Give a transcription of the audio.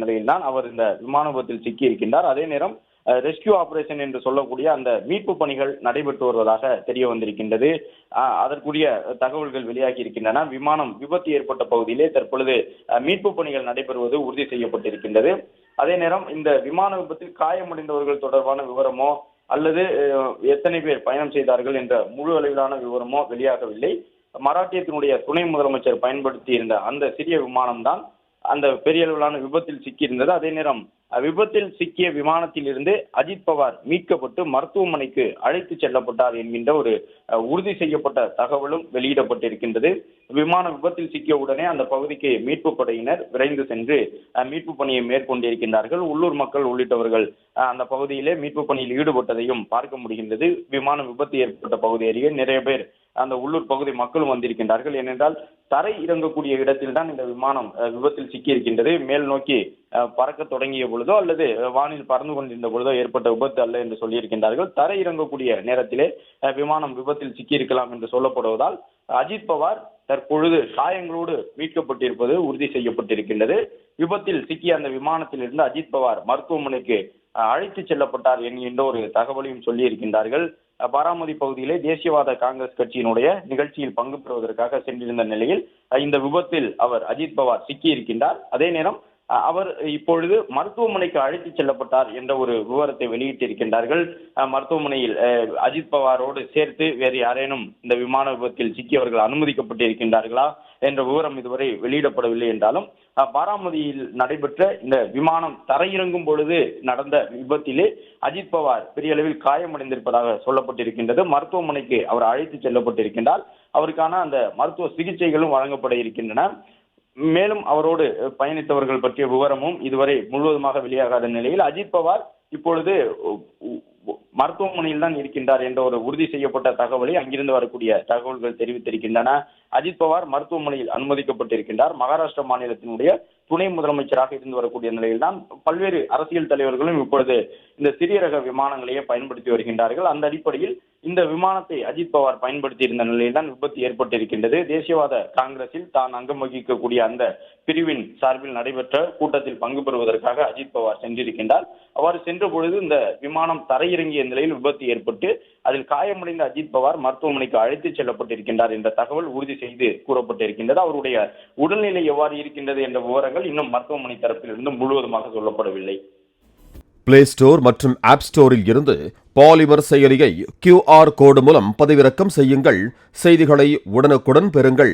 நிலையில்தான் அவர் இந்த விமான விபத்தில் சிக்கி இருக்கின்றார். அதே நேரம் ரெஸ்கியூ ஆபரேஷன் என்று சொல்லக்கூடிய அந்த மீட்பு பணிகள் நடைபெற்று வருவதாக தெரிய வந்திருக்கின்றது. அதற்குரிய தகவல்கள் வெளியாகி இருக்கின்றன. விமானம் விபத்து ஏற்பட்ட பகுதியிலே தற்பொழுது மீட்பு பணிகள் நடைபெறுவது உறுதி செய்யப்பட்டிருக்கின்றது. அதே நேரம் இந்த விமான விபத்தில் காயமடைந்தவர்கள் தொடர்பான விவரமோ அல்லது எத்தனை பேர் பயணம் செய்தார்கள் என்ற முழு அளவிலான விவரமோ வெளியாகவில்லை. மராட்டியத்தினுடைய துணை முதலமைச்சர் பயன்படுத்தியிருந்த அந்த சிறிய விமானம் தான் அந்த பெரிய அளவிலான விபத்தில் சிக்கியிருந்தது. அதே நேரம் விபத்தில் சிக்கிய விமானத்தில் இருந்து அஜித் பவார் மீட்கப்பட்டு மருத்துவமனைக்கு அழைத்து செல்லப்பட்டார் என்கின்ற ஒரு உறுதி செய்யப்பட்ட தகவலும் வெளியிடப்பட்டிருக்கின்றது. விமான விபத்தில் சிக்கிய உடனே அந்த பகுதிக்கு மீட்பு படையினர் விரைந்து சென்று மீட்பு பணியை மேற்கொண்டிருக்கின்றார்கள். உள்ளூர் மக்கள் உள்ளிட்டவர்கள் அந்த பகுதியிலே மீட்பு பணியில் ஈடுபட்டதையும் பார்க்க முடிகின்றது. விமான விபத்து ஏற்பட்ட பகுதி அருகே நிறைய பேர் அந்த உள்ளூர் பகுதி மக்களும் வந்திருக்கின்றார்கள். ஏனென்றால் தரை இறங்கக்கூடிய இடத்தில் தான் இந்த விமானம் விபத்தில் சிக்கியிருக்கின்றது. மேல் நோக்கி பறக்க தொடங்கிய பொழுதோ அல்லது வானில் பறந்து கொண்டிருந்த பொழுதோ ஏற்பட்ட விபத்து அல்ல என்று சொல்லியிருக்கின்றார்கள். தரை இறங்கக்கூடிய நேரத்திலே விமானம் விபத்தில் சிக்கியிருக்கலாம் என்று சொல்லப்படுவதால் அஜித் பவார் தற்பொழுது காயங்களோடு மீட்கப்பட்டிருப்பது உறுதி செய்யப்பட்டிருக்கின்றது. விபத்தில் சிக்கிய அந்த விமானத்தில் இருந்து அஜித் பவார் மருத்துவமனைக்கு அழைத்து செல்லப்பட்டார் என்கின்ற ஒரு தகவலையும் சொல்லியிருக்கின்றார்கள். பாராமதி பகுதியிலே தேசியவாத காங்கிரஸ் கட்சியினுடைய நிகழ்ச்சியில் பங்கு பெறுவதற்காக சென்றிருந்த நிலையில் இந்த விபத்தில் அவர் அஜித் பவார் சிக்கி இருக்கின்றார். அதே நேரம் அவர் இப்பொழுது மருத்துவமனைக்கு அழைத்து செல்லப்பட்டார் என்ற ஒரு விவரத்தை வெளியிட்டிருக்கின்றார்கள். மருத்துவமனையில் அஜித் பவாரோடு சேர்த்து வேறு யாரேனும் இந்த விமான விபத்தில் சிக்கியவர்கள் அனுமதிக்கப்பட்டிருக்கின்றார்களா என்ற விவரம் இதுவரை வெளியிடப்படவில்லை என்றாலும் பாராமதியில் நடைபெற்ற இந்த விமானம் தரையிறங்கும் பொழுது நடந்த விபத்திலே அஜித் பவார் பெரிய அளவில் காயமடைந்திருப்பதாக சொல்லப்பட்டிருக்கின்றது. மருத்துவமனைக்கு அவர் அழைத்து செல்லப்பட்டிருக்கின்றார். அவருக்கான அந்த மருத்துவ சிகிச்சைகளும் வழங்கப்பட இருக்கின்றன. மேலும் அவரோடு பயணித்தவர்கள் பற்றிய விவரமும் இதுவரை முழுவதுமாக வெளியாகாத நிலையில் அஜித் பவார் இப்பொழுது மருத்துவமனையில் தான் இருக்கின்றார் என்ற ஒரு உறுதி செய்யப்பட்ட தகவலை அங்கிருந்து வரக்கூடிய தகவல்கள் தெரிவித்திருக்கின்றன. அஜித் பவார் மருத்துவமனையில் அனுமதிக்கப்பட்டிருக்கின்றார். மகாராஷ்டிரா மாநிலத்தினுடைய துணை முதலமைச்சராக இருந்து வரக்கூடிய நிலையில் தான் பல்வேறு அரசியல் தலைவர்களும் இப்பொழுது இந்த சிறிய ரக விமானங்களையே பயன்படுத்தி வருகின்றார்கள். அந்த அடிப்படையில் இந்த விமானத்தை அஜித் பவார் பயன்படுத்தி இருந்த நிலையில் தான் விபத்து ஏற்பட்டிருக்கின்றது. தேசியவாத காங்கிரஸில் தான் அங்கம் வகிக்கக்கூடிய அந்த பிரிவின் சார்பில் நடைபெற்ற கூட்டத்தில் பங்கு பெறுவதற்காக அஜித் பவார் சென்றிருக்கின்றார். அவ்வாறு சென்ற பொழுது இந்த விமானம் தரையிறங்கிய நிலையில் விபத்து ஏற்பட்டு அதில் காயமடைந்த அஜித் பவார் மருத்துவமனைக்கு அழைத்து செல்லப்பட்டிருக்கின்றார் என்ற தகவல் உறுதி செய்து கூறப்பட்டிருக்கின்றது. அவருடைய உடல்நிலை எவ்வாறு இருக்கின்றது என்ற விவரங்கள் இன்னும் மருத்துவமனை தரப்பிலிருந்து முழுவதுமாக சொல்லப்படவில்லை. பிளே ஸ்டோர் மற்றும் ஆப் ஸ்டோரில் இருந்து பாலிமர் செயலியை QR கோடு மூலம் பதிவிறக்கம் செய்யுங்கள். செய்திகளை உடனுக்குடன் பெறுங்கள்.